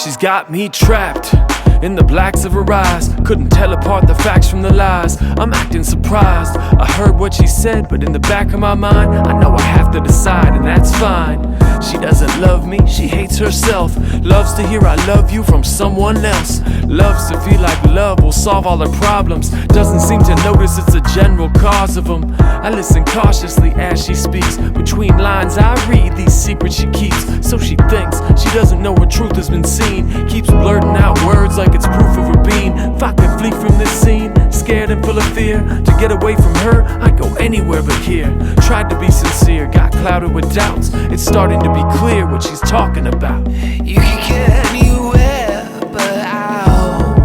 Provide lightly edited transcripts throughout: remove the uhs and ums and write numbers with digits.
She's got me trapped in the blacks of her eyes. Couldn't tell apart the facts from the lies. I'm acting surprised. I heard what she said, but in the back of my mind, I know I have to decide, and that's fine. She doesn't love me, she hates herself. Loves to hear I love you from someone else. Loves to feel like love will solve all her problems. Doesn't seem to notice it's a general cause of them. I listen cautiously as she speaks. Between lines I read these secrets she keeps. So she thinks she doesn't know her truth has been seen. Keeps blurting out words like it's proof of her being. If I could flee from this scene, scared and full of fear, to get away from her, I'd go anywhere but here. Tried to be sincere, got clouded with doubts. It's starting to be clear what she's talking about. You can get anywhere but out.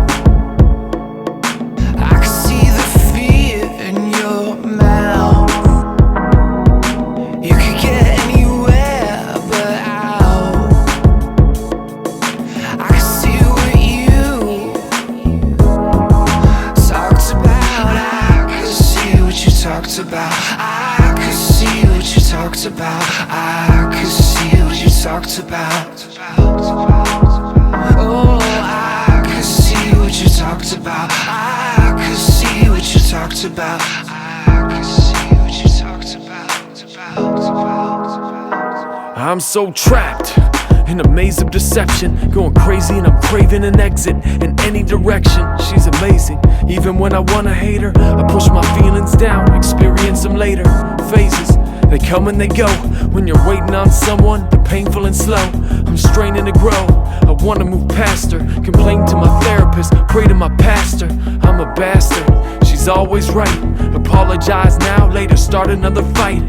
I can see the fear in your mouth. You can get anywhere but out. I can see what you talked about. I can see what you talked about. I can see what you talked about. I can see what you talked about. Oh, I can see what you talked about. I can see what you talked about. I can see what you talked about. I'm so trapped in a maze of deception, going crazy and I'm craving an exit in any direction. She's amazing, even when I wanna hate her. I push my feelings down, experience them later. Phases, they come and they go. When you're waiting on someone, they're painful and slow. I'm straining to grow, I wanna move past her. Complain to my therapist, pray to my pastor. I'm a bastard, she's always right. Apologize now, later start another fight.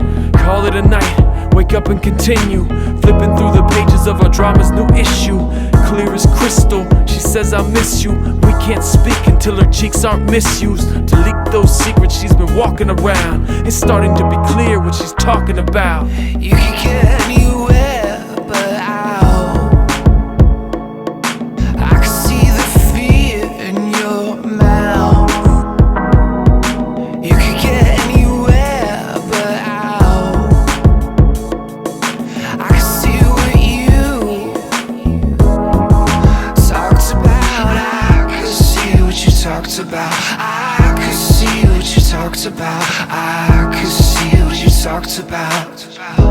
Call it a night, wake up and continue. Flipping through the pages of our drama's new issue. Clear as crystal, she says I miss you. We can't speak until her cheeks aren't misused. To leak those secrets she's been walking around. It's starting to be clear what she's talking about. You can get anywhere but out. I can see the fear in your mouth. You can get anywhere but out. I can see what you talked about. I can see what you talked about. I can see what you talked about. I can see what you talked about.